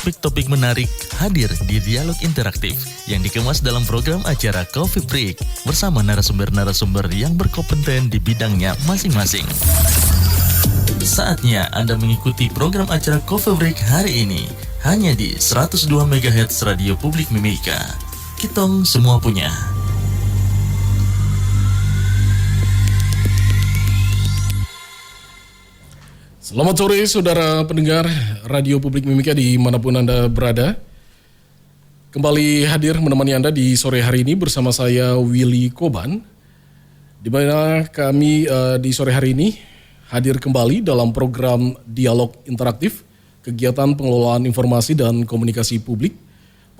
topik-topik menarik hadir di Dialog Interaktif yang dikemas dalam program acara Coffee Break bersama narasumber-narasumber yang berkompeten di bidangnya masing-masing. Saatnya Anda mengikuti program acara Coffee Break hari ini hanya di 102 MHz Radio Publik Mimika. Kitong semua punya. Selamat sore saudara pendengar Radio Publik Mimika dimanapun Anda berada. Kembali hadir menemani Anda di sore hari ini bersama saya Willy Koban. Di mana kami di sore hari ini hadir kembali dalam program Dialog Interaktif, kegiatan pengelolaan informasi dan komunikasi publik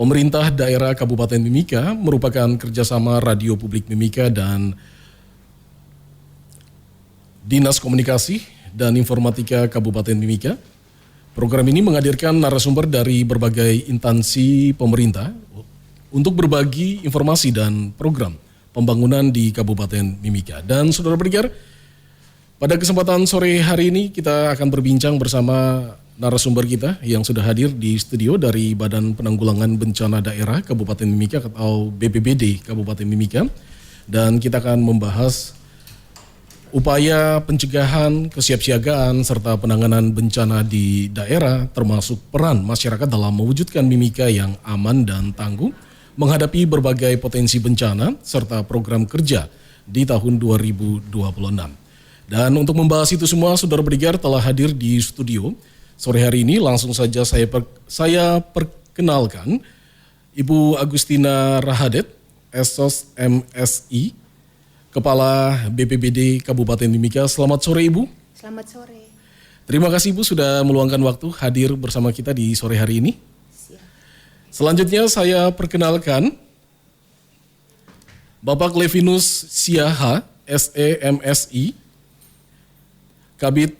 pemerintah daerah Kabupaten Mimika merupakan kerjasama Radio Publik Mimika dan Dinas Komunikasi dan Informatika Kabupaten Mimika. Program ini menghadirkan narasumber dari berbagai instansi pemerintah untuk berbagi informasi dan program pembangunan di Kabupaten Mimika. Dan saudara pendengar, pada kesempatan sore hari ini kita akan berbincang bersama narasumber kita yang sudah hadir di studio dari Badan Penanggulangan Bencana Daerah Kabupaten Mimika atau BPBD Kabupaten Mimika. Dan kita akan membahas upaya pencegahan, kesiapsiagaan, serta penanganan bencana di daerah, termasuk peran masyarakat dalam mewujudkan Mimika yang aman dan tangguh, menghadapi berbagai potensi bencana, serta program kerja di tahun 2026. Dan untuk membahas itu semua, saudara pendengar telah hadir di studio sore hari ini. Langsung saja saya perkenalkan Ibu Agustina Rahadet, Esos MSI, Kepala BPBD Kabupaten Mimika. Selamat sore Ibu. Selamat sore. Terima kasih Ibu sudah meluangkan waktu hadir bersama kita di sore hari ini. Siap. Selanjutnya saya perkenalkan Bapak Levinus Siaha, SEMSI, Kabid,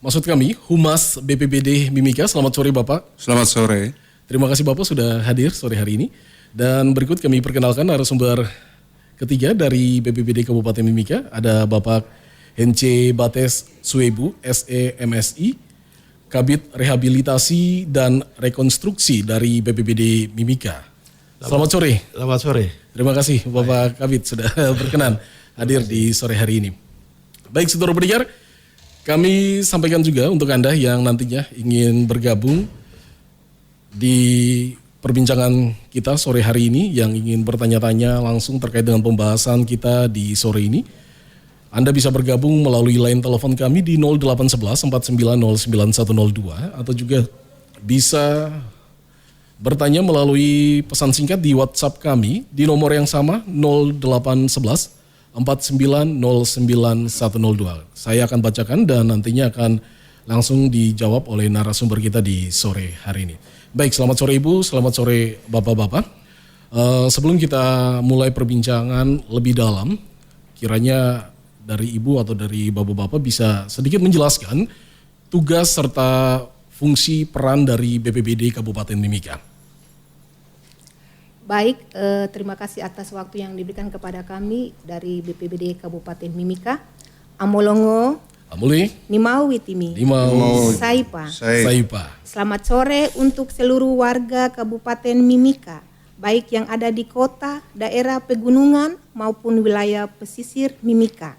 maksud kami Humas BPBD Mimika. Selamat sore Bapak. Selamat sore. Terima kasih Bapak sudah hadir sore hari ini. Dan berikut kami perkenalkan narasumber ketiga dari BPBD Kabupaten Mimika, ada Bapak Hence Bates Suebu, SEMSI, Kabid Rehabilitasi dan Rekonstruksi dari BPBD Mimika. Selamat sore. Selamat sore. Terima kasih Bapak Kabid sudah berkenan hadir di sore hari ini. Baik saudara pendengar, kami sampaikan juga untuk Anda yang nantinya ingin bergabung di perbincangan kita sore hari ini, yang ingin bertanya-tanya langsung terkait dengan pembahasan kita di sore ini, Anda bisa bergabung melalui line telepon kami di 0811 4909 atau juga bisa bertanya melalui pesan singkat di WhatsApp kami di nomor yang sama 0811 4909 Saya akan bacakan dan nantinya akan langsung dijawab oleh narasumber kita di sore hari ini. Baik, selamat sore Ibu, selamat sore Bapak-Bapak. Sebelum kita mulai perbincangan lebih dalam, kiranya dari Ibu atau dari Bapak-Bapak bisa sedikit menjelaskan tugas serta fungsi peran dari BPBD Kabupaten Mimika. Baik, terima kasih atas waktu yang diberikan kepada kami dari BPBD Kabupaten Mimika. Amolongo, Amuli, Nimau Witimi, Nimau, Saipa. Saipa. Selamat sore untuk seluruh warga Kabupaten Mimika, baik yang ada di kota, daerah pegunungan maupun wilayah pesisir Mimika.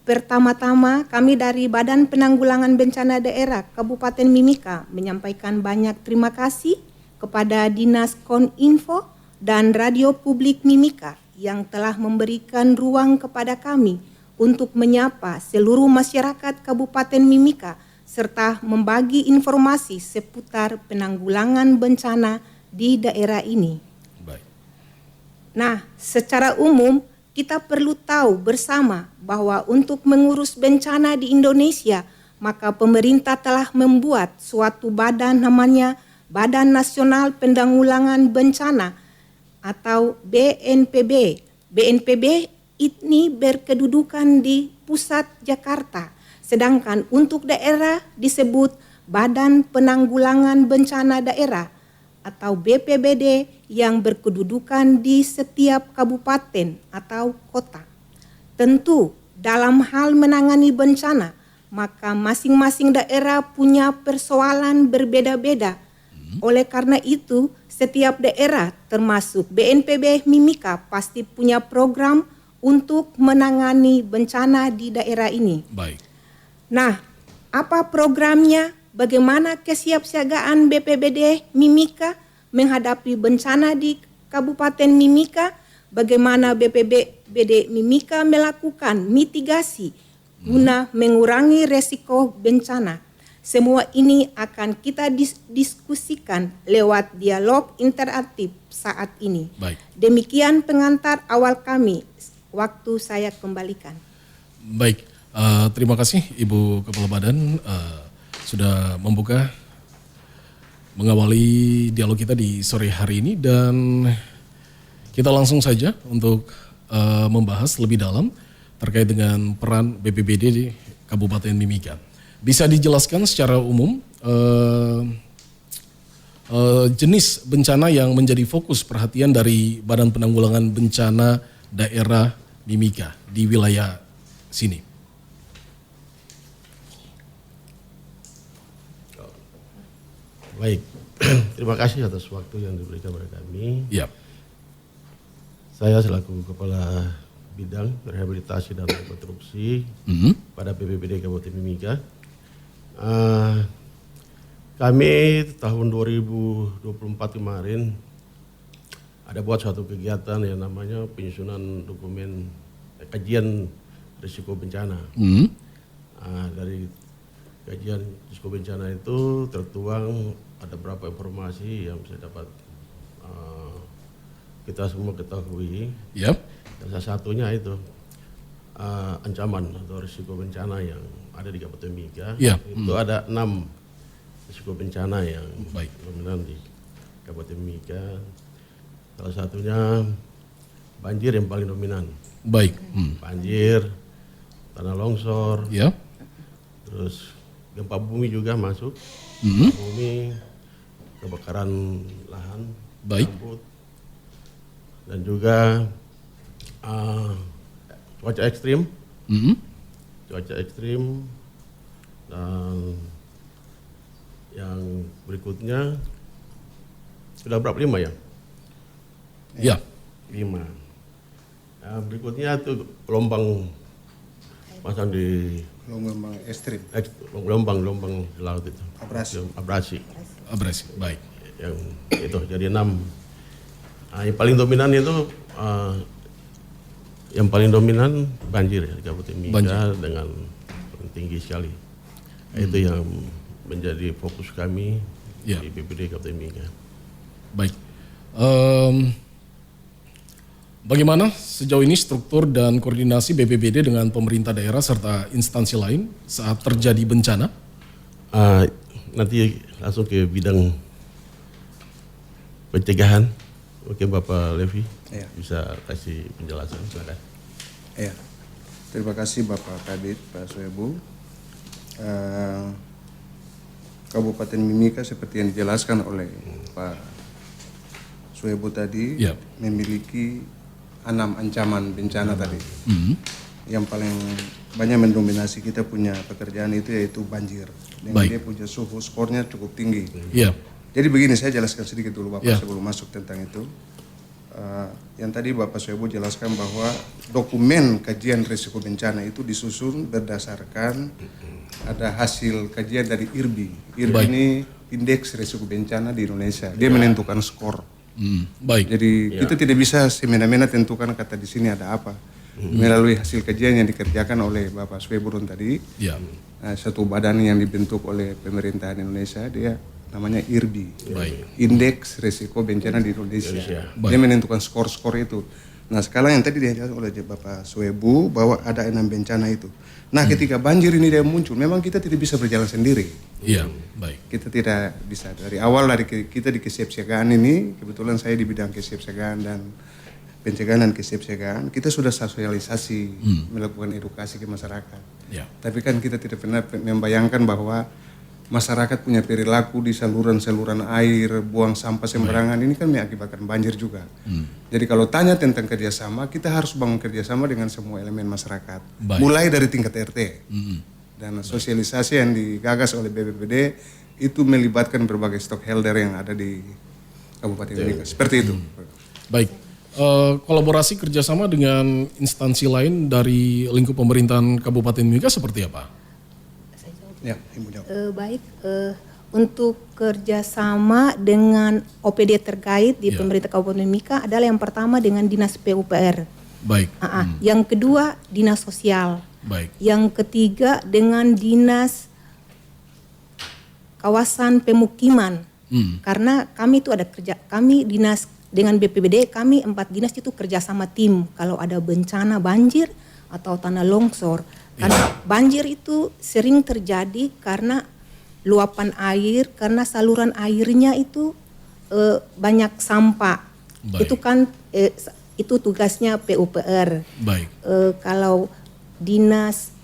Pertama-tama kami dari Badan Penanggulangan Bencana Daerah Kabupaten Mimika menyampaikan banyak terima kasih kepada Dinas Koninfo dan Radio Publik Mimika yang telah memberikan ruang kepada kami untuk menyapa seluruh masyarakat Kabupaten Mimika serta membagi informasi seputar penanggulangan bencana di daerah ini. Baik. Nah, secara umum kita perlu tahu bersama bahwa untuk mengurus bencana di Indonesia, maka pemerintah telah membuat suatu badan namanya Badan Nasional Penanggulangan Bencana atau BNPB. BNPB ini berkedudukan di pusat Jakarta, sedangkan untuk daerah disebut Badan Penanggulangan Bencana Daerah atau BPBD yang berkedudukan di setiap kabupaten atau kota. Tentu dalam hal menangani bencana, maka masing-masing daerah punya persoalan berbeda-beda Oleh karena itu, setiap daerah termasuk BNPB Mimika pasti punya program untuk menangani bencana di daerah ini. Baik. Nah, apa programnya? Bagaimana kesiapsiagaan BPBD Mimika menghadapi bencana di Kabupaten Mimika? Bagaimana BPBD Mimika melakukan mitigasi guna mengurangi resiko bencana? Semua ini akan kita diskusikan lewat dialog interaktif saat ini. Baik. Demikian pengantar awal kami. Waktu saya kembalikan. Baik, terima kasih Ibu Kepala Badan sudah mengawali dialog kita di sore hari ini, dan kita langsung saja untuk membahas lebih dalam terkait dengan peran BPBD di Kabupaten Mimika. Bisa dijelaskan secara umum jenis bencana yang menjadi fokus perhatian dari Badan Penanggulangan Bencana Daerah Mimika di wilayah sini? Baik, terima kasih atas waktu yang diberikan kepada kami. Ya. Saya selaku Kepala Bidang Rehabilitasi dan Rekonstruksi pada BPBD Kabupaten Mimika. Kami tahun 2024 kemarin ada buat suatu kegiatan yang namanya penyusunan dokumen kajian risiko bencana. Dari kajian risiko bencana itu tertuang ada beberapa informasi yang saya dapat kita semua ketahui. Yep. Dan salah satunya itu ancaman atau risiko bencana yang ada di Kabupaten Mimika. Yep. Itu ada 6 risiko bencana yang baik dominan di Kabupaten Mimika. Salah satunya banjir yang paling dominan. Baik. Banjir, tanah longsor, Ya. terus gempa bumi juga masuk. Gempa bumi, kebakaran lahan, Baik. gambut, dan juga cuaca ekstrim. Cuaca ekstrim, dan yang berikutnya sudah berapa, 5 ya? Ya. 5. Nah, berikutnya itu gelombang pasang di Gelombang ekstrim. gelombang di laut itu. Abrasi. Abrasi. Baik. Yang itu jadi 6. Nah, yang paling dominan itu banjir ya di Kabupaten Mimika dengan tinggi sekali. Itu yang menjadi fokus kami di BPBD Kabupaten Mimika. Baik. Bagaimana sejauh ini struktur dan koordinasi BPBD dengan pemerintah daerah serta instansi lain saat terjadi bencana? Nanti langsung ke bidang pencegahan. Mungkin Bapak Levi bisa kasih penjelasan. Silakan. Ya. Terima kasih Bapak Kabid, Pak Suebu. Kabupaten Mimika seperti yang dijelaskan oleh Pak Suebu tadi memiliki 6 ancaman bencana tadi. Yang paling banyak mendominasi kita punya pekerjaan itu yaitu banjir. Dan dia punya suhu skornya cukup tinggi. Jadi begini, saya jelaskan sedikit dulu Bapak sebelum masuk tentang itu. Yang tadi Bapak Suebu jelaskan bahwa dokumen kajian risiko bencana itu disusun berdasarkan ada hasil kajian dari IRBI. IRBI ini Indeks Risiko Bencana di Indonesia. Dia menentukan skor. Jadi kita tidak bisa semena-mena tentukan kata di sini ada apa. Melalui hasil kajian yang dikerjakan oleh Bapak Sueburun tadi, satu badan yang dibentuk oleh pemerintahan Indonesia, dia namanya IRBI, Indeks Risiko Bencana di Indonesia. Dia menentukan skor-skor itu. Nah sekarang yang tadi dijelaskan oleh Bapak Suebu bahwa ada 6 bencana itu. Nah ketika banjir ini dia muncul, memang kita tidak bisa berjalan sendiri. Kita tidak bisa. Dari awal kita di kesiapsiagaan ini, kebetulan saya di bidang kesiapsiagaan dan pencegahan dan kesiapsiagaan, kita sudah sosialisasi, melakukan edukasi ke masyarakat. Tapi kan kita tidak pernah membayangkan bahwa masyarakat punya perilaku di saluran-saluran air, buang sampah sembarangan, ini kan mengakibatkan banjir juga. Jadi kalau tanya tentang kerjasama, kita harus bangun kerjasama dengan semua elemen masyarakat. Mulai dari tingkat RT. Dan sosialisasi yang digagas oleh BPBD, itu melibatkan berbagai stockholder yang ada di Kabupaten Mimika. Seperti itu. Baik. Kolaborasi kerjasama dengan instansi lain dari lingkup pemerintahan Kabupaten Mimika seperti apa? Ya, Ibu jawab. Baik, untuk kerjasama dengan OPD terkait di pemerintah Kabupaten Mimika adalah yang pertama dengan Dinas PUPR. Baik. Yang kedua Dinas Sosial. Baik. Yang ketiga dengan Dinas Kawasan Pemukiman. Karena kami itu ada kami dinas dengan BPBD, kami 4 dinas itu kerjasama tim kalau ada bencana banjir atau tanah longsor. Karena banjir itu sering terjadi karena luapan air, karena saluran airnya itu banyak sampah. Baik. Itu kan itu tugasnya PUPR. Baik. Kalau dinas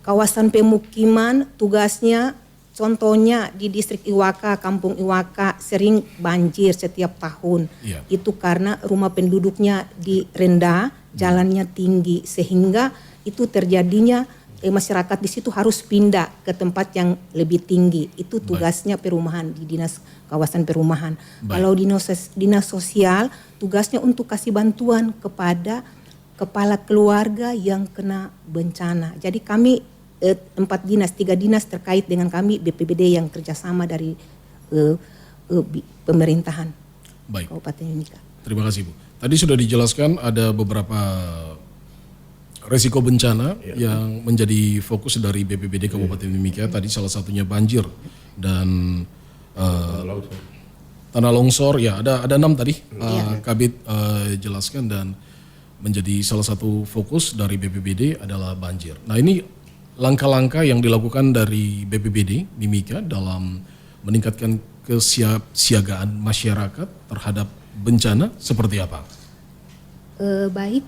kawasan pemukiman tugasnya contohnya di distrik Iwaka, Kampung Iwaka sering banjir setiap tahun. Itu karena rumah penduduknya rendah, jalannya tinggi sehingga itu terjadinya masyarakat di situ harus pindah ke tempat yang lebih tinggi. Itu tugasnya perumahan di dinas kawasan perumahan. Kalau dinas sosial tugasnya untuk kasih bantuan kepada kepala keluarga yang kena bencana. Jadi kami 3 dinas terkait dengan kami BPBD yang kerjasama dari pemerintahan Kabupaten Mimika. Terima kasih Bu. Tadi sudah dijelaskan ada beberapa resiko bencana yang menjadi fokus dari BPBD Kabupaten Mimika. Tadi salah satunya banjir dan tanah longsor. Ya ada 6 tadi Kabid jelaskan dan menjadi salah satu fokus dari BPBD adalah banjir. Nah ini langkah-langkah yang dilakukan dari BPBD Mimika dalam meningkatkan kesiapsiagaan masyarakat terhadap bencana seperti apa? Baik,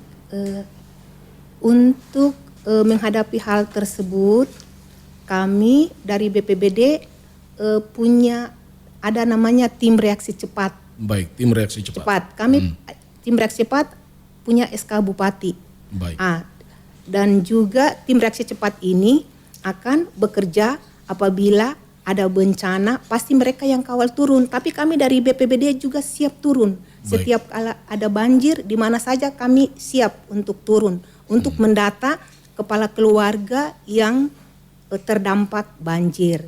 untuk menghadapi hal tersebut kami dari BPBD punya ada namanya tim reaksi cepat. Baik, tim reaksi cepat. Kami tim reaksi cepat punya SK Bupati. Baik. Dan juga tim reaksi cepat ini akan bekerja apabila ada bencana, pasti mereka yang kawal turun. Tapi kami dari BPBD juga siap turun. Setiap kala ada banjir, di mana saja kami siap untuk turun. Untuk mendata kepala keluarga yang terdampak banjir.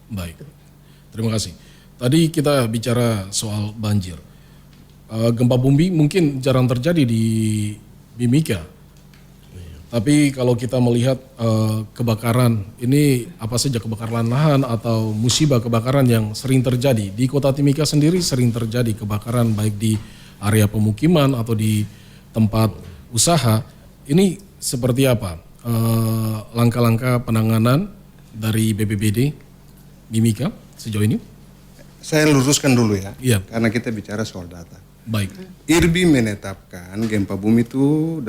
Baik, terima kasih. Tadi kita bicara soal banjir. Gempa bumi mungkin jarang terjadi di Mimika. Tapi kalau kita melihat kebakaran, ini apa saja kebakaran lahan atau musibah kebakaran yang sering terjadi. Di Kota Timika sendiri sering terjadi kebakaran baik di area pemukiman atau di tempat usaha. Ini seperti apa langkah-langkah penanganan dari BPBD Mimika sejauh ini? Saya luruskan dulu ya, karena kita bicara soal data. Baik. IRBI menetapkan gempa bumi itu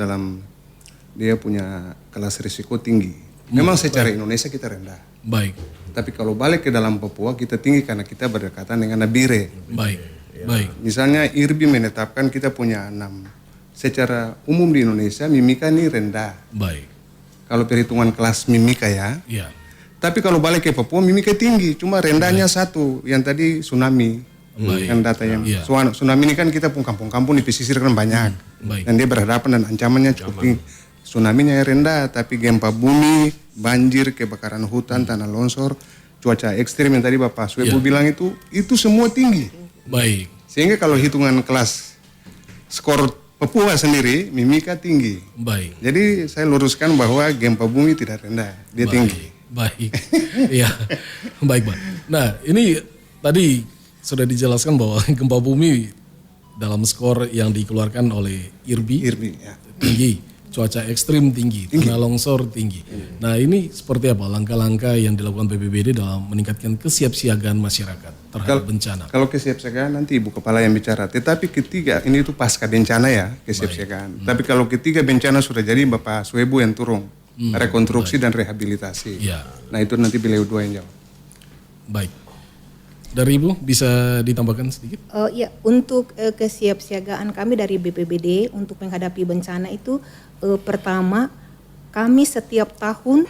dia punya kelas risiko tinggi. Memang secara Indonesia kita rendah. Baik. Tapi kalau balik ke dalam Papua kita tinggi karena kita berdekatan dengan Nabire. Baik. Baik. Misalnya IRBI menetapkan kita punya 6. Secara umum di Indonesia Mimika ini rendah. Baik. Kalau perhitungan kelas Mimika ya. Iya. Tapi kalau balik ke Papua Mimika tinggi, cuma rendahnya satu yang tadi tsunami. Yang data yang tsunami ini kan kita pun kampung-kampung di pesisir kan banyak. Dan dia berhadapan dan ancamannya cukup tinggi. Tsunami-nya rendah, tapi gempa bumi, banjir, kebakaran hutan, tanah longsor, cuaca ekstrim yang tadi Bapak Suebu bilang itu semua tinggi. Baik. Sehingga kalau hitungan kelas skor Papua sendiri, Mimika tinggi. Baik. Jadi saya luruskan bahwa gempa bumi tidak rendah, dia tinggi. Baik. Iya. Baik, Pak. Nah, ini tadi sudah dijelaskan bahwa gempa bumi dalam skor yang dikeluarkan oleh IRBI tinggi. Cuaca ekstrim tinggi, tanah longsor tinggi. Nah ini seperti apa langkah-langkah yang dilakukan BPBD dalam meningkatkan kesiapsiagaan masyarakat terhadap bencana? Kalau kesiapsiagaan nanti Ibu Kepala yang bicara. Tetapi ketiga, ini itu pasca bencana ya kesiapsiagaan. Tapi kalau ketiga bencana sudah jadi Bapak Suebu yang turun. Rekonstruksi dan rehabilitasi. Nah itu nanti beliau dua yang jawab. Baik. Dari Ibu bisa ditambahkan sedikit? Ya, untuk kesiapsiagaan kami dari BPBD untuk menghadapi bencana itu pertama kami setiap tahun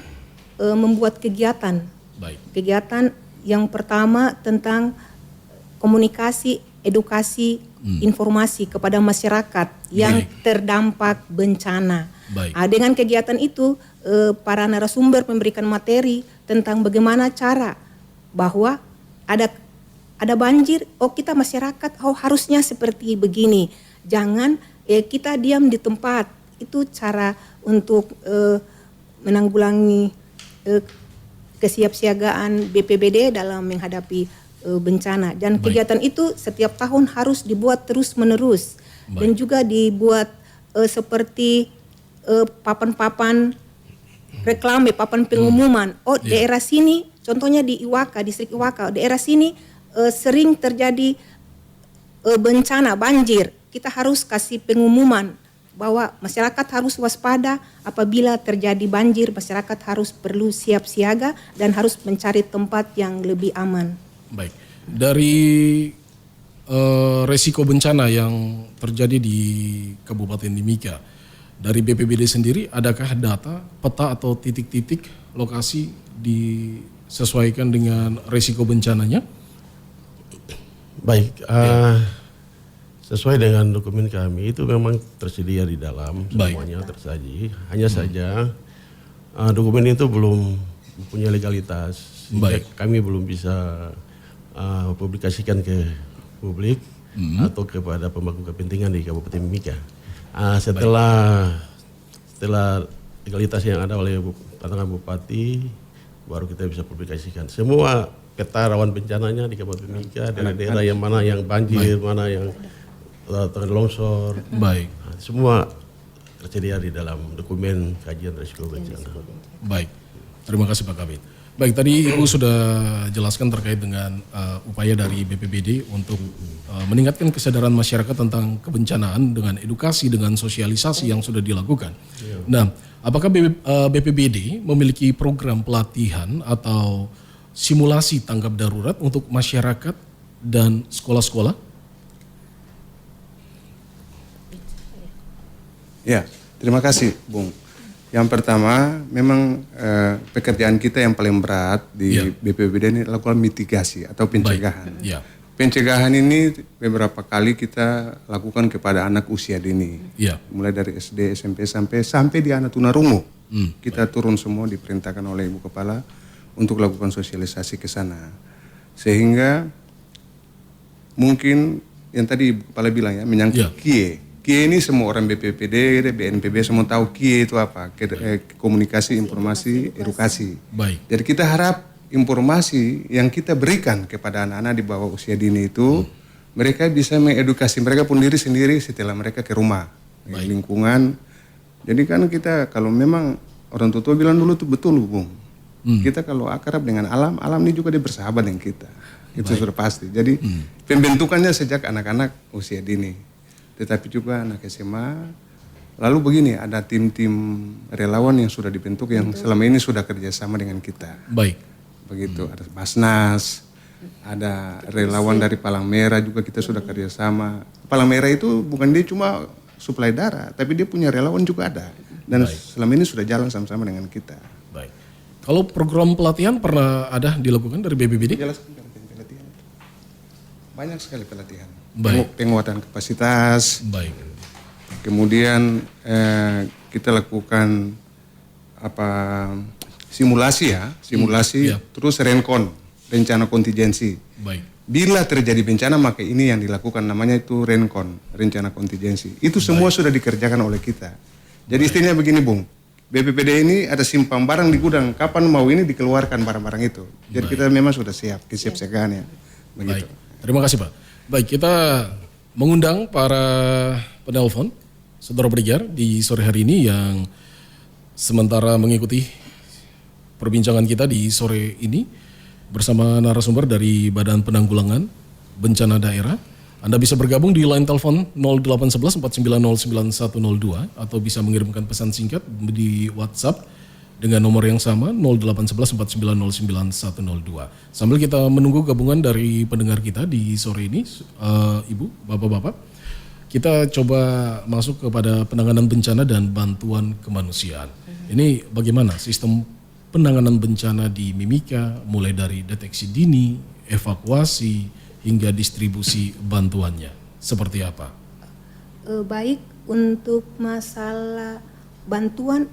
membuat kegiatan. Baik. Kegiatan Yang pertama tentang komunikasi, edukasi, informasi kepada masyarakat yang terdampak bencana. Dengan kegiatan itu, para narasumber memberikan materi tentang bagaimana cara bahwa ada banjir, kita masyarakat harusnya seperti begini. Jangan kita diam di tempat. Itu cara untuk menanggulangi kesiapsiagaan BPBD dalam menghadapi bencana. Dan kegiatan itu setiap tahun harus dibuat terus-menerus. Dan juga dibuat seperti papan-papan reklame, papan pengumuman. Daerah sini, contohnya di Iwaka, distrik Iwaka, daerah sini sering terjadi bencana, banjir. Kita harus kasih pengumuman bahwa masyarakat harus waspada apabila terjadi banjir, masyarakat harus perlu siap siaga dan harus mencari tempat yang lebih aman. Baik, dari resiko bencana yang terjadi di Kabupaten Mimika, dari BPBD sendiri adakah data, peta atau titik-titik lokasi disesuaikan dengan resiko bencananya? Baik, sesuai dengan dokumen kami itu memang tersedia di dalam, semuanya tersaji. Hanya saja dokumen itu belum punya legalitas, kami belum bisa publikasikan ke publik atau kepada pemangku kepentingan di Kabupaten Mimika. Setelah legalitas yang ada oleh tantangan Bupati, baru kita bisa publikasikan semua peta rawan bencananya di Kabupaten Mimika, daerah-daerah yang mana yang banjir, mana yang longsor, semua tersedia di dalam dokumen kajian risiko bencana. Baik, terima kasih Pak Kabid. Baik, tadi Ibu sudah jelaskan terkait dengan upaya dari BPBD untuk meningkatkan kesadaran masyarakat tentang kebencanaan dengan edukasi, dengan sosialisasi yang sudah dilakukan. Nah, apakah BPBD memiliki program pelatihan atau simulasi tanggap darurat untuk masyarakat dan sekolah-sekolah? Ya, terima kasih Bung. Yang pertama, memang pekerjaan kita yang paling berat di BPBD ini lakukan mitigasi atau pencegahan. Pencegahan ini beberapa kali kita lakukan kepada anak usia dini. Mulai dari SD, SMP sampai di anak tunarungu. Kita turun semua diperintahkan oleh Ibu Kepala untuk lakukan sosialisasi ke sana. Sehingga mungkin yang tadi Ibu Kepala bilang ya, menyangkut KIE. KIE ini semua orang BPPD, BNPB semua tahu KIE itu apa, komunikasi, informasi, edukasi. Jadi kita harap informasi yang kita berikan kepada anak-anak di bawah usia dini itu, mereka bisa mengedukasi mereka pun diri sendiri setelah mereka ke rumah, lingkungan. Jadi kan kita kalau memang orang tua bilang dulu itu betul Bung. Kita kalau akrab dengan alam, alam ini juga dia bersahabat dengan kita. Itu sudah pasti. Jadi pembentukannya sejak anak-anak usia dini. Tetapi juga anak SMA. Lalu begini, ada tim-tim relawan yang sudah dibentuk yang selama ini sudah kerjasama dengan kita. Begitu, ada Basnas, ada relawan dari Palang Merah juga kita sudah kerjasama. Palang Merah itu bukan dia cuma suplai darah, tapi dia punya relawan juga ada. Dan selama ini sudah jalan sama-sama dengan kita. Kalau program pelatihan pernah ada dilakukan dari BPBD? Jelaskan pelatihan. Banyak sekali pelatihan. Penguatan kapasitas. Kemudian kita lakukan simulasi. Terus rencon, rencana kontingensi. Bila terjadi bencana maka ini yang dilakukan namanya itu rencon, rencana kontingensi. Itu semua sudah dikerjakan oleh kita. Jadi istilahnya begini Bung, BPBD ini ada simpang barang di gudang, kapan mau ini dikeluarkan barang-barang itu. Jadi kita memang sudah siap, kesiapsiagaannya. Begitu. Terima kasih Pak. Baik, kita mengundang para penelpon, saudara pendengar di sore hari ini yang sementara mengikuti perbincangan kita di sore ini bersama narasumber dari Badan Penanggulangan Bencana Daerah. Anda bisa bergabung di line telepon 0811 4909 102 atau bisa mengirimkan pesan singkat di WhatsApp dengan nomor yang sama 0811 4909 102. Sambil kita menunggu gabungan dari pendengar kita di sore ini, Ibu, Bapak-bapak, kita coba masuk kepada penanganan bencana dan bantuan kemanusiaan. Ini bagaimana sistem penanganan bencana di Mimika, mulai dari deteksi dini, evakuasi, hingga distribusi bantuannya. Seperti apa? Baik, untuk masalah bantuan,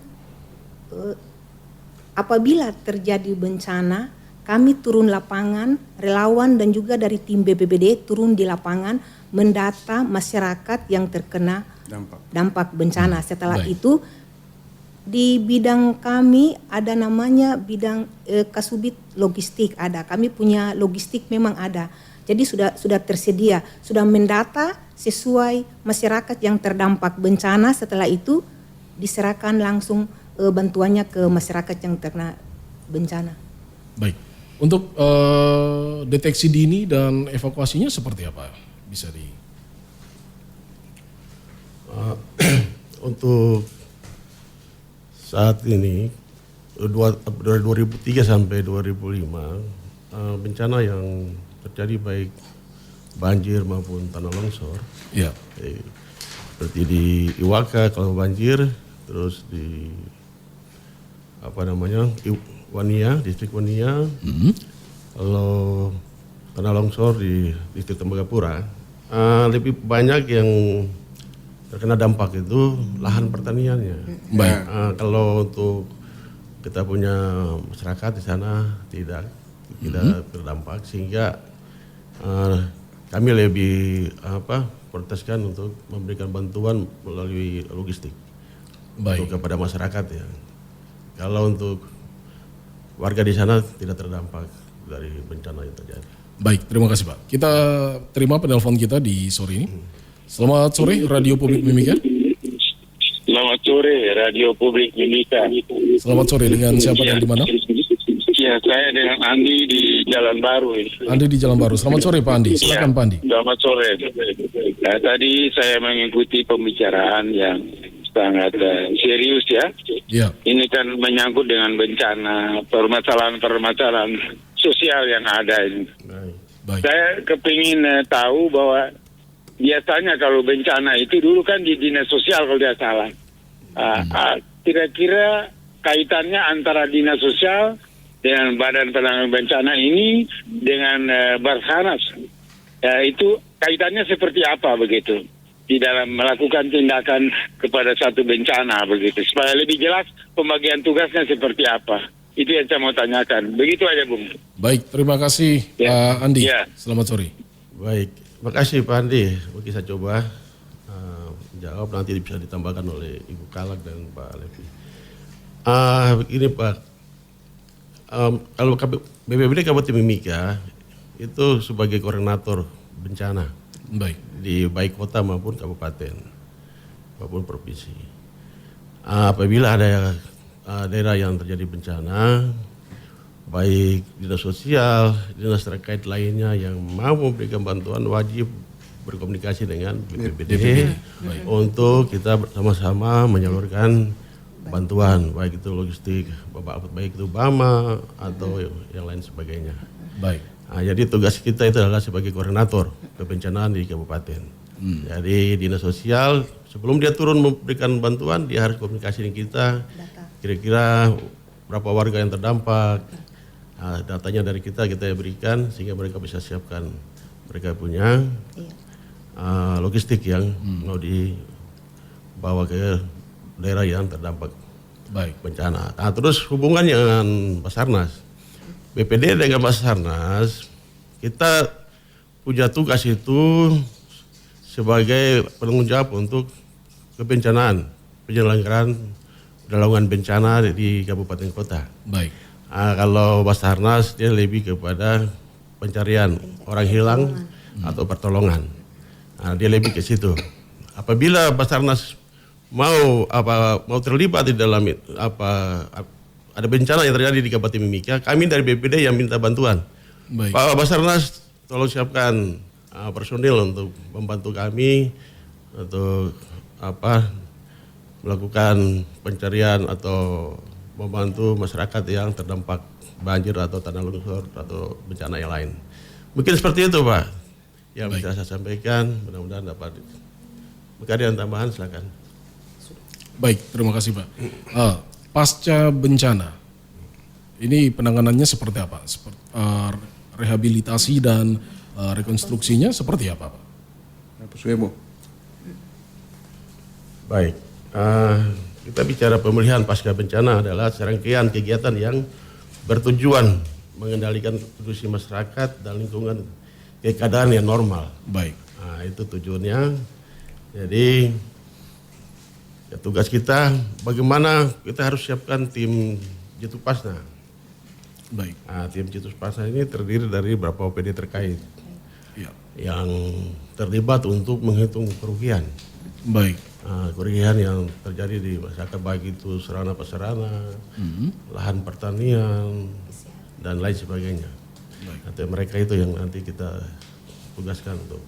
apabila terjadi bencana, kami turun lapangan, relawan dan juga dari tim BPBD turun di lapangan mendata masyarakat yang terkena dampak bencana. Setelah itu di bidang kami ada namanya bidang Kasubit logistik ada. Kami punya logistik memang ada. Jadi sudah tersedia, sudah mendata sesuai masyarakat yang terdampak bencana. Setelah itu diserahkan langsung bantuannya ke masyarakat yang terkena bencana. Baik. Untuk deteksi dini dan evakuasinya seperti apa? Bisa di untuk saat ini dari 2003 sampai 2005 bencana yang terjadi baik banjir maupun tanah longsor. Ya. Seperti di Iwaka kalau banjir, terus di Wania, distrik Wania. Kalau tanah longsor di distrik Tembagapura, lebih banyak yang terkena dampak itu lahan pertaniannya. Baik. Kalau untuk kita punya masyarakat di sana tidak terdampak, sehingga kami lebih proteskan untuk memberikan bantuan melalui logistik. Baik. Untuk kepada masyarakat ya. Kalau untuk warga di sana tidak terdampak dari bencana yang terjadi. Baik, terima kasih Pak. Kita terima penelpon kita di sore ini. Selamat sore Radio Publik Mimika. Selamat sore Radio Publik Mimika. Selamat sore, dengan siapa dan di mana? Ya, saya dengan Andi di Jalan Baru ini. Andi di Jalan Baru. Selamat sore Pak Andi. Silakan Pak Andi. Selamat sore. Nah, tadi saya mengikuti pembicaraan yang sangat serius ya. Ya. Ini kan menyangkut dengan bencana, permasalahan sosial yang ada ini. Baik. Saya kepingin tahu bahwa biasanya kalau bencana itu dulu kan di dinas sosial kalau tidak salah. Kira-kira kaitannya antara dinas sosial dengan badan penanggulangan bencana ini dengan Basarnas. Itu kaitannya seperti apa begitu? Di dalam melakukan tindakan kepada satu bencana begitu. Supaya lebih jelas pembagian tugasnya seperti apa. Itu yang saya mau tanyakan. Begitu aja Bung. Baik, terima kasih Pak Andi. Ya. Selamat sore. Baik, terima kasih Pak Andi. Mungkin saya coba jawab, nanti bisa ditambahkan oleh Ibu Kalak dan Pak Levi. Begini Pak, kalau BPBD Kabupaten Mimika itu sebagai koordinator bencana. Baik. Di baik kota maupun kabupaten maupun provinsi. Apabila ada daerah yang terjadi bencana, baik dinas sosial, dinas terkait lainnya yang mau memberikan bantuan wajib berkomunikasi dengan BPBD untuk kita bersama-sama menyalurkan bantuan, baik itu logistik, baik itu BAMA atau yang lain sebagainya. Baik. Jadi tugas kita itu adalah sebagai koordinator kebencanaan di kabupaten. Jadi dinas sosial sebelum dia turun memberikan bantuan, dia harus komunikasi dengan kita. Kira-kira berapa warga yang terdampak. Datanya dari kita berikan sehingga mereka bisa siapkan. Mereka punya logistik yang mau dibawa ke daerah yang terdampak bencana. Terus hubungan dengan Basarnas. BPD dengan Basarnas, kita punya tugas itu sebagai penanggung jawab untuk kebencanaan, penyelenggaraan penanggulangan bencana di kabupaten kota. Baik. Kalau Basarnas dia lebih kepada pencarian orang hilang atau pertolongan. Dia lebih ke situ. Apabila Basarnas mau terlibat di dalam ada bencana yang terjadi di Kabupaten Mimika, kami dari BPD yang minta bantuan. Baik. Pak Basarnas tolong siapkan personil untuk membantu kami untuk melakukan pencarian atau membantu masyarakat yang terdampak banjir atau tanah longsor atau bencana yang lain. Mungkin seperti itu Pak yang bisa saya sampaikan, mudah-mudahan dapat. Jika ada yang tambahan silakan. Baik, terima kasih Pak. Pasca bencana, Ini penanganannya seperti apa? Rehabilitasi dan rekonstruksinya seperti apa, Pak? Pak Suebo. Baik, kita bicara pemulihan pasca bencana adalah serangkaian kegiatan yang bertujuan mengendalikan kondisi masyarakat dan lingkungan ke keadaan yang normal. Baik. Nah, itu tujuannya. Jadi ya, tugas kita bagaimana kita harus siapkan tim Jitupasna. Baik. Nah, tim Jitupasna ini terdiri dari beberapa OPD terkait Ya. yang terlibat untuk menghitung kerugian. Baik. Kerugian yang terjadi di masyarakat baik itu sarana prasarana, lahan pertanian dan lain sebagainya. Nanti mereka itu yang nanti kita tugaskan untuk.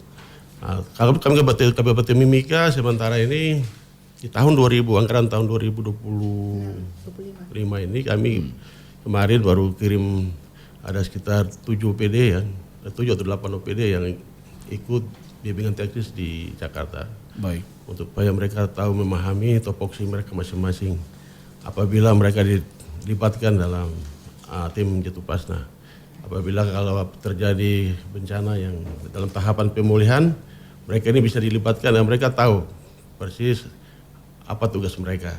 Kalau kami Kabupaten Mimika sementara ini di tahun 2000 anggaran tahun 2025 ini kami kemarin baru kirim ada sekitar 7 OPD ya, 7 atau 8 OPD yang ikut bimbingan teknis di Jakarta. Baik. Untuk supaya mereka tahu memahami topoksi mereka masing-masing apabila mereka dilibatkan dalam tim Jitupasna. Apabila kalau terjadi bencana yang dalam tahapan pemulihan, mereka ini bisa dilibatkan dan mereka tahu persis apa tugas mereka.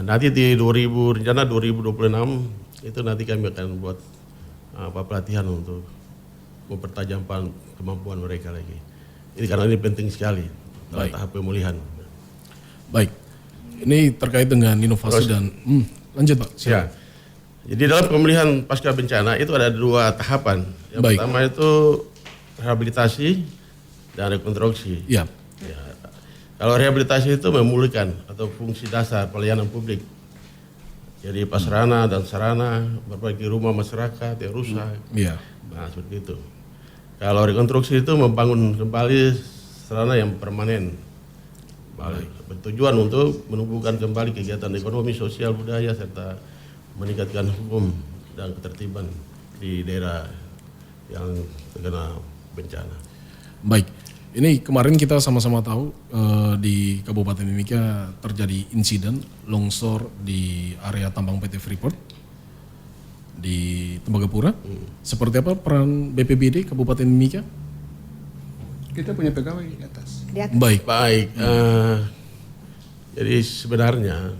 Nanti di rencana 2026 itu nanti kami akan buat pelatihan untuk mempertajamkan kemampuan mereka lagi. Ini karena ini penting sekali. Dalam tahap pemulihan. Baik, ini terkait dengan inovasi dan lanjut Pak. Ya. Jadi dalam pemulihan pasca bencana itu ada 2 tahapan. Yang pertama itu rehabilitasi dan rekonstruksi. Ya. Ya. Kalau rehabilitasi itu memulihkan atau fungsi dasar pelayanan publik. Jadi prasarana dan sarana berbagai rumah masyarakat yang rusak. Iya. Nah seperti itu. Kalau rekonstruksi itu membangun kembali sarana yang permanen, bertujuan untuk menumbuhkan kembali kegiatan ekonomi, sosial, budaya, serta meningkatkan hukum dan ketertiban di daerah yang terkena bencana. Baik, ini kemarin kita sama-sama tahu di Kabupaten Mimika terjadi insiden longsor di area tambang PT Freeport di Tembagapura. Seperti apa peran BPBD Kabupaten Mimika? Kita punya pegawai di atas. Baik. Jadi sebenarnya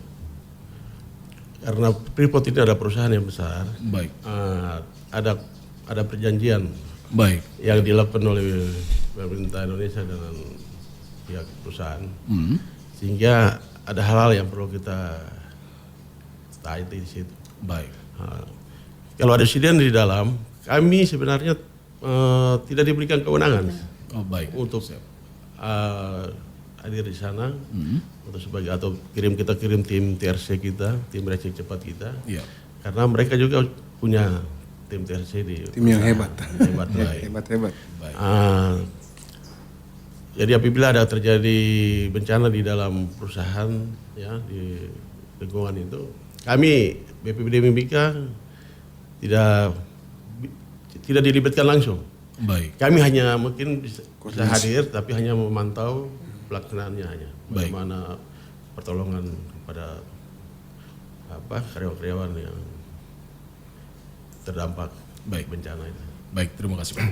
karena Freeport ini ada perusahaan yang besar, baik, ada perjanjian, baik, yang dilakukan oleh pemerintah Indonesia dengan pihak perusahaan, sehingga ada hal-hal yang perlu kita taati di situ. Baik. Kalau ada insiden di dalam, kami sebenarnya tidak diberikan kewenangan. Baik. Untuk hadir di sana untuk sebagai atau kita kirim tim TRC kita, tim reaksi cepat kita, karena mereka juga punya tim TRC di tim yang hebat. Hebat. Jadi apabila ada terjadi bencana di dalam perusahaan ya di lingkungan itu, kami BPBD Mimika tidak dilibatkan langsung. Baik. Kami hanya mungkin bisa hadir, tapi hanya memantau pelaksanaannya hanya. Bagaimana pertolongan kepada karyawan-karyawan yang terdampak bencana itu. Baik, terima kasih Pak.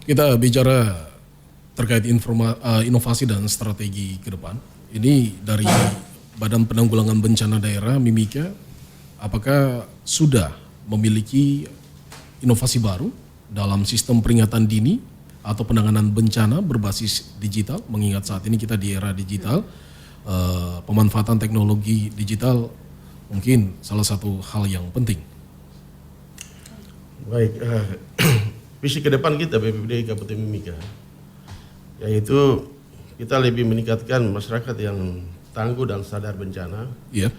Kita bicara terkait inovasi dan strategi ke depan. Ini dari Badan Penanggulangan Bencana Daerah Mimika, apakah sudah memiliki inovasi baru dalam sistem peringatan dini atau penanganan bencana berbasis digital, mengingat saat ini kita di era digital, pemanfaatan teknologi digital mungkin salah satu hal yang penting. Baik, visi ke depan kita BPBD Kabupaten Mimika, yaitu kita lebih meningkatkan masyarakat yang tangguh dan sadar bencana. Iya.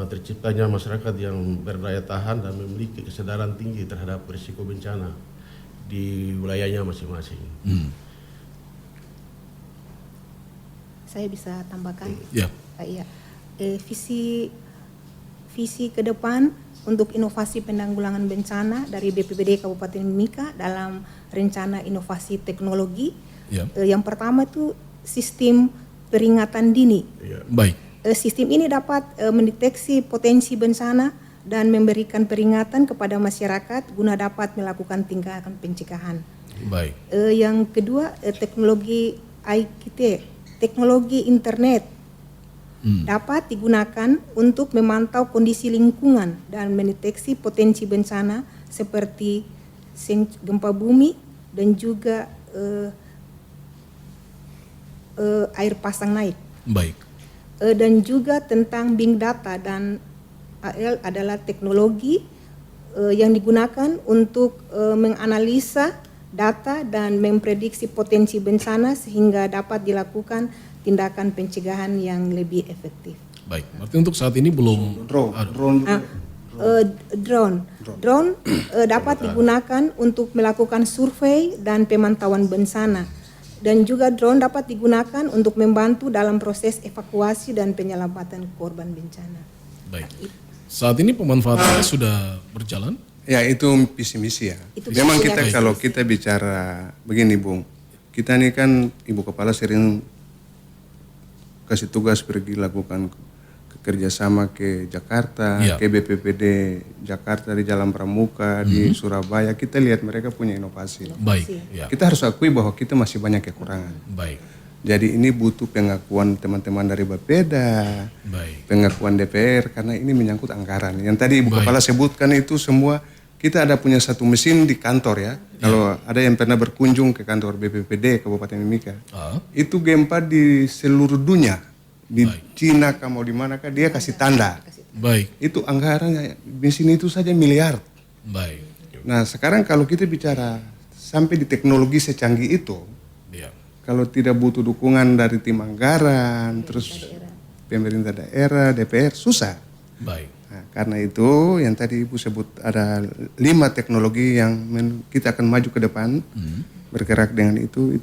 Terciptanya masyarakat yang berdaya tahan dan memiliki kesadaran tinggi terhadap risiko bencana di wilayahnya masing-masing. Saya bisa tambahkan? Ya. Iya. Visi ke depan untuk inovasi penanggulangan bencana dari BPBD Kabupaten Mimika dalam rencana inovasi teknologi. Yang pertama itu sistem peringatan dini. Baik. Sistem ini dapat mendeteksi potensi bencana dan memberikan peringatan kepada masyarakat guna dapat melakukan tindakan pencegahan. Baik. Yang kedua, teknologi IKT, teknologi internet dapat digunakan untuk memantau kondisi lingkungan dan mendeteksi potensi bencana seperti gempa bumi dan juga air pasang naik. Baik. Dan juga tentang big data, dan AL adalah teknologi yang digunakan untuk menganalisa data dan memprediksi potensi bencana sehingga dapat dilakukan tindakan pencegahan yang lebih efektif. Baik, berarti untuk saat ini belum Drone dapat digunakan untuk melakukan survei dan pemantauan bencana, dan juga drone dapat digunakan untuk membantu dalam proses evakuasi dan penyelamatan korban bencana. Baik. Saat ini pemanfaatannya sudah berjalan? Ya, itu visi misi ya. Itu Memang visi kita misi. kalau kita bicara begini Bung, kita ini kan Ibu Kepala sering kasih tugas pergi lakukan kerjasama ke Jakarta, Ya. ke BPPD Jakarta di Jalan Pramuka, di Surabaya. Kita lihat mereka punya inovasi. Baik. Ya. Kita harus akui bahwa kita masih banyak kekurangan. Baik. Jadi ini butuh pengakuan teman-teman dari Bapeda, Baik. pengakuan DPR, karena ini menyangkut anggaran. Yang tadi Ibu Kepala sebutkan itu semua, kita ada punya satu mesin di kantor ya. Kalau ada yang pernah berkunjung ke kantor BPPD Kabupaten Mimika, itu gempa di seluruh dunia, di Cina kah mau di mana kah, dia kasih tanda. Baik. Itu anggarannya, mesin itu saja miliar. Baik. Nah sekarang kalau kita bicara sampai di teknologi secanggih itu, Ya. kalau tidak butuh dukungan dari tim anggaran, terus pemerintah daerah, DPR, susah. Baik. Nah, karena itu yang tadi Ibu sebut ada 5 teknologi yang kita akan maju ke depan, bergerak dengan itu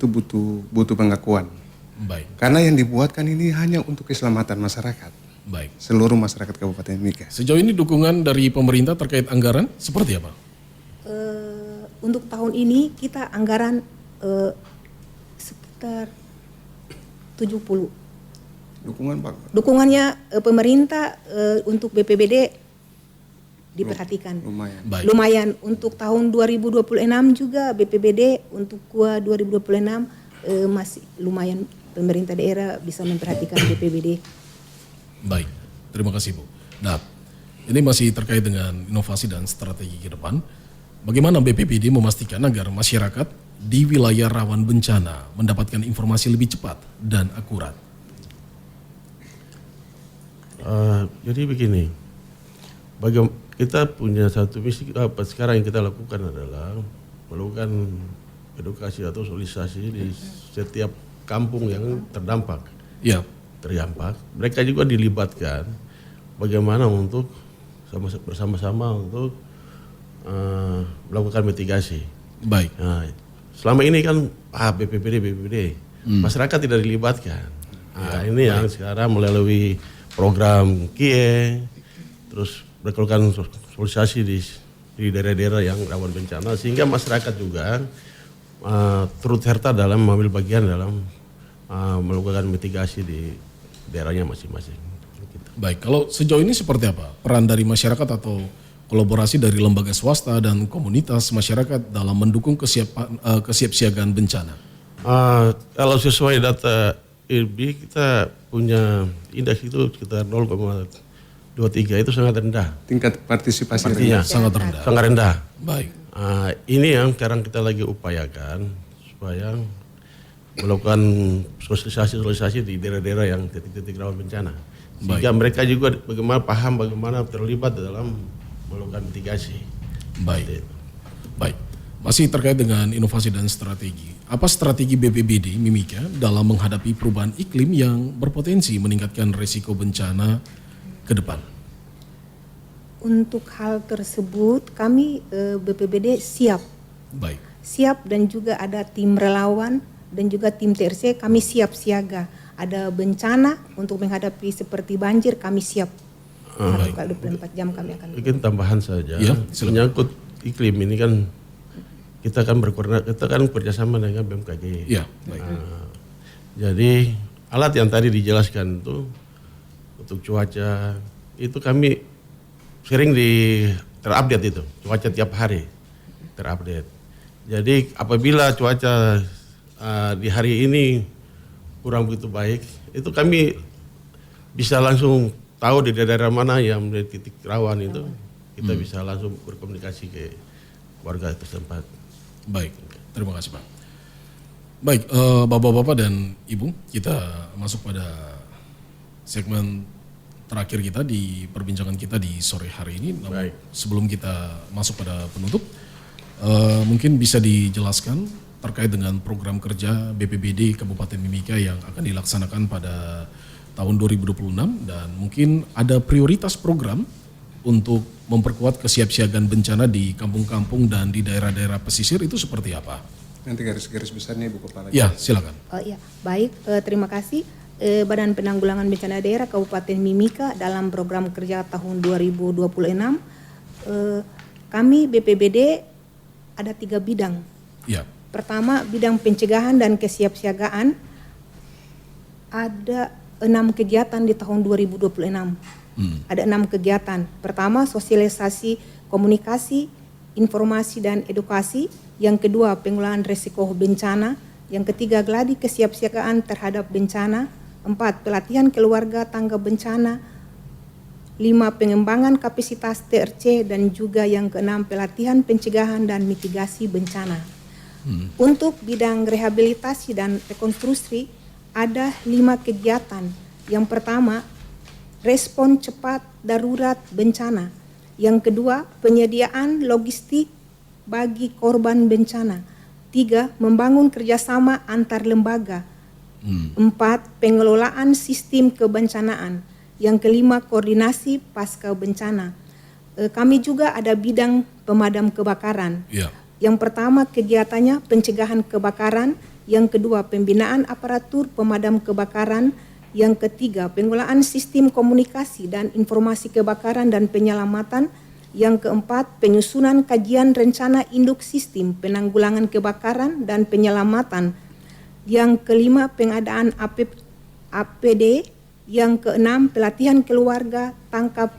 butuh pengakuan. Baik. Karena yang dibuatkan ini hanya untuk keselamatan masyarakat, Baik. seluruh masyarakat Kabupaten Mimika. Sejauh ini dukungan dari pemerintah terkait anggaran seperti apa? Untuk tahun ini kita anggaran sekitar 70. Dukungan Pak. Dukungannya pemerintah untuk BPBD diperhatikan. Lumayan. Baik. Lumayan. Untuk tahun 2026 juga BPBD untuk KUA 2026 masih lumayan, pemerintah daerah bisa memperhatikan BPBD. Baik. Terima kasih Bu. Nah, ini masih terkait dengan inovasi dan strategi ke depan. Bagaimana BPBD memastikan agar masyarakat di wilayah rawan bencana mendapatkan informasi lebih cepat dan akurat? Jadi begini, kita punya satu misi, apa sekarang yang kita lakukan adalah melakukan edukasi atau sosialisasi di setiap kampung yang terdampak. Ya. Terdampak, mereka juga dilibatkan bagaimana untuk bersama-sama untuk melakukan mitigasi. Baik. Nah, selama ini kan BPBD, masyarakat tidak dilibatkan. Nah, ini yang sekarang melalui program KIE, terus melakukan sosialisasi di daerah-daerah yang rawan bencana, sehingga masyarakat juga turut serta dalam mengambil bagian dalam melakukan mitigasi di daerahnya masing-masing. Baik, kalau sejauh ini seperti apa peran dari masyarakat atau kolaborasi dari lembaga swasta dan komunitas masyarakat dalam mendukung kesiapsiagaan bencana? Kalau sesuai data IRB, kita punya indeks itu sekitar 0,23, itu sangat rendah. Tingkat partisipasi Artinya Sangat rendah. sangat rendah. Baik. Ini yang sekarang kita lagi upayakan supaya melakukan sosialisasi di daerah-daerah yang titik-titik rawan bencana. Sehingga mereka juga bagaimana terlibat dalam melakukan mitigasi. Baik. Baik. Masih terkait dengan inovasi dan strategi. Apa strategi BPBD Mimika dalam menghadapi perubahan iklim yang berpotensi meningkatkan risiko bencana ke depan? Untuk hal tersebut kami BPBD siap. Baik. Siap, dan juga ada tim relawan dan juga tim TRC, kami siap siaga. Ada bencana untuk menghadapi seperti banjir, kami siap. Kalau 24 jam kami akan. Mungkin tambahan saja. Ya, menyangkut iklim ini kan kita kan kerjasama dengan BMKG. Ya, baik. Jadi alat yang tadi dijelaskan itu untuk cuaca itu kami sering terupdate itu, cuaca tiap hari terupdate. Jadi apabila cuaca di hari ini kurang begitu baik, itu kami bisa langsung tahu di daerah mana yang menjadi titik rawan itu, kita bisa langsung berkomunikasi ke warga setempat. Baik, terima kasih Pak. Baik, Bapak-Bapak dan Ibu, kita masuk pada segmen terakhir kita di perbincangan kita di sore hari ini. Namun sebelum kita masuk pada penutup, mungkin bisa dijelaskan terkait dengan program kerja BPBD Kabupaten Mimika yang akan dilaksanakan pada tahun 2026 dan mungkin ada prioritas program untuk memperkuat kesiapsiagaan bencana di kampung-kampung dan di daerah-daerah pesisir itu seperti apa? Nanti garis-garis besarnya Ibu Kepala. Ya, silakan. Ya, baik, terima kasih. Badan Penanggulangan Bencana Daerah Kabupaten Mimika dalam program kerja tahun 2026, kami BPBD ada 3 bidang. Ya. Pertama, bidang pencegahan dan kesiapsiagaan, ada 6 kegiatan di tahun 2026. Ada 6 kegiatan. Pertama, sosialisasi komunikasi, informasi dan edukasi. Yang kedua, pengelolaan risiko bencana. Yang ketiga, gladi kesiapsiagaan terhadap bencana. 4, pelatihan keluarga tanggap bencana. 5, pengembangan kapasitas TRC. Dan juga yang keenam, pelatihan pencegahan dan mitigasi bencana. Untuk bidang rehabilitasi dan rekonstruksi, ada 5 kegiatan. Yang pertama, respon cepat darurat bencana. Yang kedua, penyediaan logistik bagi korban bencana. 3, membangun kerjasama antar lembaga. 4, pengelolaan sistem kebencanaan. Yang kelima, koordinasi pasca bencana. Kami juga ada bidang pemadam kebakaran. Ya. Yang pertama, kegiatannya pencegahan kebakaran. Yang kedua, pembinaan aparatur pemadam kebakaran. Yang ketiga, pengelolaan sistem komunikasi dan informasi kebakaran dan penyelamatan. Yang keempat, penyusunan kajian rencana induk sistem penanggulangan kebakaran dan penyelamatan. Yang kelima, pengadaan APD. Yang keenam, pelatihan keluarga tangkap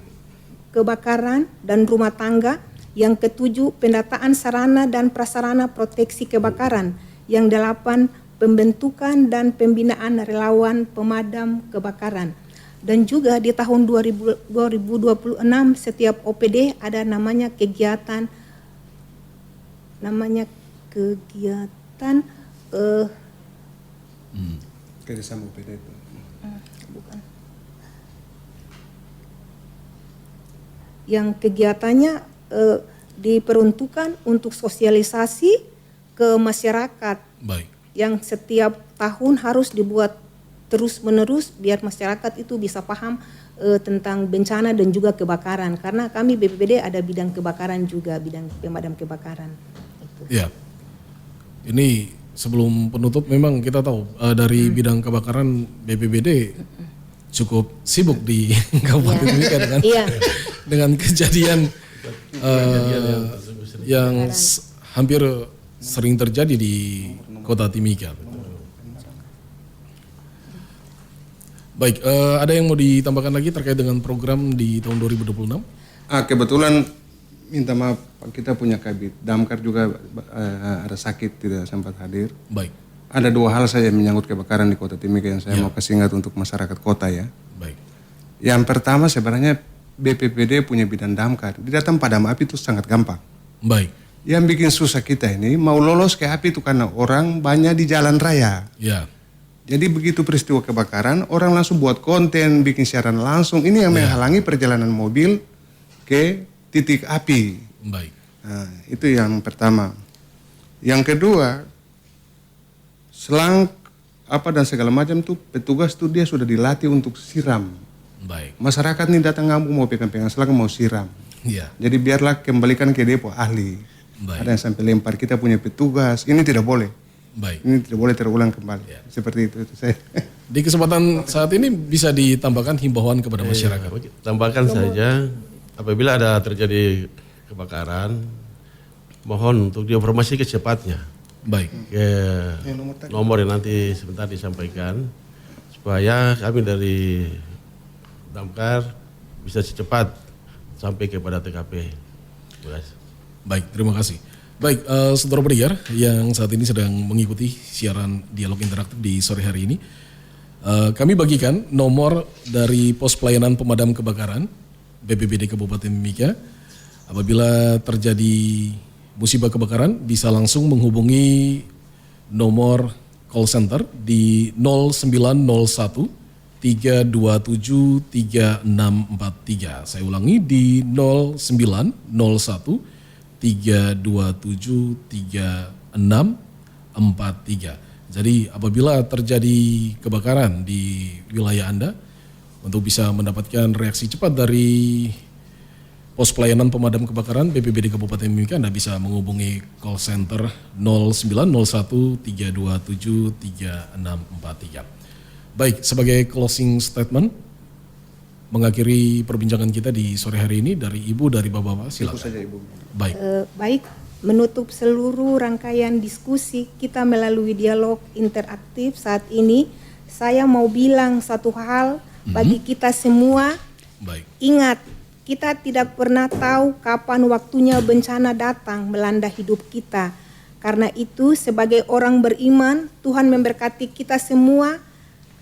kebakaran dan rumah tangga. Yang ketujuh, pendataan sarana dan prasarana proteksi kebakaran. Yang delapan, pembentukan dan pembinaan relawan pemadam kebakaran. Dan juga di tahun 2026 setiap OPD ada namanya kegiatan Kerjasama OPD itu. Bukan. Yang kegiatannya diperuntukkan untuk sosialisasi ke masyarakat. Baik. Yang setiap tahun harus dibuat terus-menerus biar masyarakat itu bisa paham tentang bencana dan juga kebakaran. Karena kami BPBD ada bidang kebakaran juga, bidang pemadam kebakaran. Itu. Ya. Ini sebelum penutup memang kita tahu dari bidang kebakaran BPBD cukup sibuk di Kabupaten Mimika dengan kejadian yang hampir sering terjadi di Kota Timika. Baik, ada yang mau ditambahkan lagi terkait dengan program di tahun 2026? Kebetulan minta maaf, kita punya kabit. Damkar juga ada sakit, tidak sempat hadir. Baik. Ada 2 hal saja menyangkut kebakaran di Kota Timika yang saya mau kasih ingat untuk masyarakat kota ya. Baik. Yang pertama sebenarnya BPBD punya bidang damkar. Di datang padam api itu sangat gampang. Baik. Yang bikin susah kita ini mau lolos ke api itu karena orang banyak di jalan raya. Ya. Jadi begitu peristiwa kebakaran, orang langsung buat konten, bikin siaran langsung. Ini yang menghalangi perjalanan mobil ke titik api. Baik. Nah, itu yang pertama. Yang kedua, selang apa dan segala macam tuh petugas tuh dia sudah dilatih untuk siram. Baik. Masyarakat nih datang ngambung mau pegang-pegang selang mau siram. Iya. Jadi biarlah kembalikan ke depo ahli. Baik. Ada yang sampai lempar, kita punya petugas, ini tidak boleh. Baik. Ini tidak boleh terulang kembali. Seperti itu saya. Di kesempatan saat ini bisa ditambahkan himbauan kepada masyarakat. Tambahkan saja, apabila ada terjadi kebakaran, mohon untuk diinformasi secepatnya. Baik. Ke nomor yang nanti sebentar disampaikan, supaya kami dari Damkar bisa secepat sampai kepada TKP. Terima kasih. Baik, terima kasih. Baik, saudara pendengar yang saat ini sedang mengikuti siaran dialog interaktif di sore hari ini, kami bagikan nomor dari pos pelayanan pemadam kebakaran BPBD Kabupaten Mimika. Apabila terjadi musibah kebakaran, bisa langsung menghubungi nomor call center di 0901 327 3643. Saya ulangi di 0901 327 3643. Jadi apabila terjadi kebakaran di wilayah Anda, untuk bisa mendapatkan reaksi cepat dari pos pelayanan pemadam kebakaran BPBD Kabupaten Mimika, Anda bisa menghubungi call center 0901 327 3643. Baik, sebagai closing statement mengakhiri perbincangan kita di sore hari ini dari Ibu, dari Bapak-Bapak, silakan. Ibu saja, Ibu. Baik. Baik, menutup seluruh rangkaian diskusi kita melalui dialog interaktif saat ini, saya mau bilang satu hal bagi kita semua. Baik. Ingat, kita tidak pernah tahu kapan waktunya bencana datang melanda hidup kita. Karena itu, sebagai orang beriman, Tuhan memberkati kita semua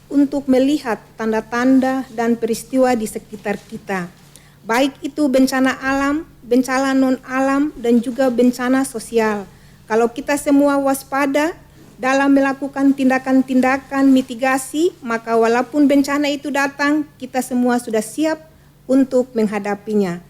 untuk melihat tanda-tanda dan peristiwa di sekitar kita. Baik itu bencana alam, bencana non-alam, dan juga bencana sosial. Kalau kita semua waspada dalam melakukan tindakan-tindakan mitigasi, maka walaupun bencana itu datang, kita semua sudah siap untuk menghadapinya.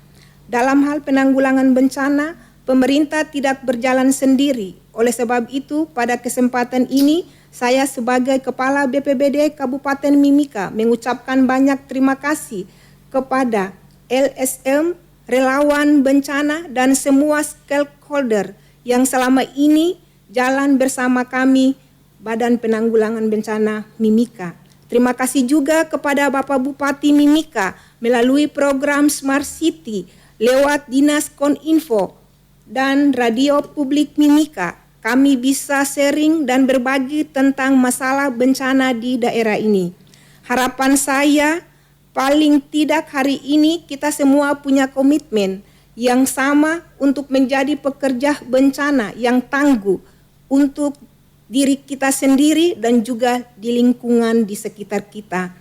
Dalam hal penanggulangan bencana, pemerintah tidak berjalan sendiri. Oleh sebab itu, pada kesempatan ini, saya sebagai Kepala BPBD Kabupaten Mimika mengucapkan banyak terima kasih kepada LSM, relawan bencana, dan semua stakeholder yang selama ini jalan bersama kami Badan Penanggulangan Bencana Mimika. Terima kasih juga kepada Bapak Bupati Mimika melalui program Smart City lewat Dinas Koninfo dan Radio Publik Mimika. Kami bisa sharing dan berbagi tentang masalah bencana di daerah ini. Harapan saya paling tidak hari ini kita semua punya komitmen yang sama untuk menjadi pekerja bencana yang tangguh untuk diri kita sendiri dan juga di lingkungan di sekitar kita.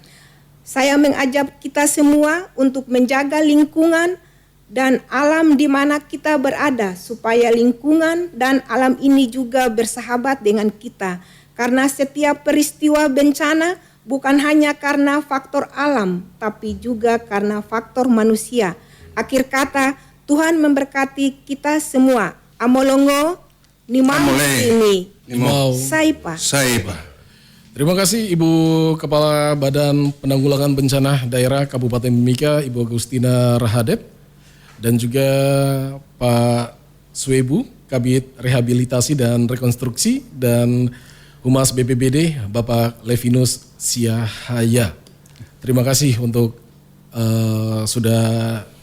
Saya mengajak kita semua untuk menjaga lingkungan dan alam di mana kita berada supaya lingkungan dan alam ini juga bersahabat dengan kita. Karena setiap peristiwa bencana bukan hanya karena faktor alam, tapi juga karena faktor manusia. Akhir kata, Tuhan memberkati kita semua. Amolongo, nimau sini, saipa. Terima kasih Ibu Kepala Badan Penanggulangan Bencana Daerah Kabupaten Mimika, Ibu Agustina Rahadep. Dan juga Pak Suebu, Kabid Rehabilitasi dan Rekonstruksi, dan Humas BPBD, Bapak Levinus Siahaya. Terima kasih untuk sudah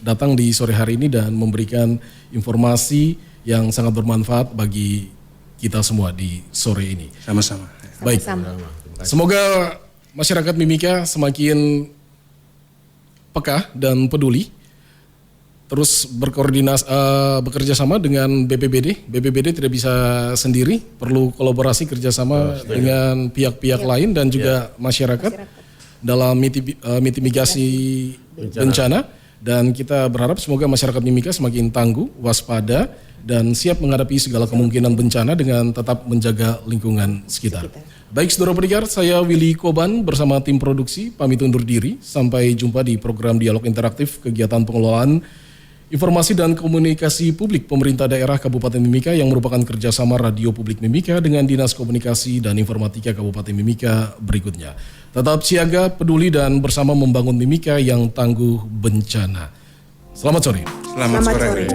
datang di sore hari ini dan memberikan informasi yang sangat bermanfaat bagi kita semua di sore ini. Sama-sama. Baik, semoga masyarakat Mimika semakin peka dan peduli, terus berkoordinasi, bekerja sama dengan BPBD. BPBD tidak bisa sendiri, perlu kolaborasi kerjasama dengan pihak-pihak lain dan juga masyarakat dalam mitigasi bencana. Dan kita berharap semoga masyarakat Mimika semakin tangguh, waspada, dan siap menghadapi segala kemungkinan bencana dengan tetap menjaga lingkungan sekitar. Baik saudara pendengar, saya Willy Koban bersama tim produksi pamit undur diri. Sampai jumpa di program Dialog Interaktif Kegiatan Pengelolaan Informasi dan Komunikasi Publik Pemerintah Daerah Kabupaten Mimika yang merupakan kerjasama Radio Publik Mimika dengan Dinas Komunikasi dan Informatika Kabupaten Mimika berikutnya. Tetap siaga, peduli, dan bersama membangun Mimika yang tangguh bencana. Selamat sore. Selamat sore.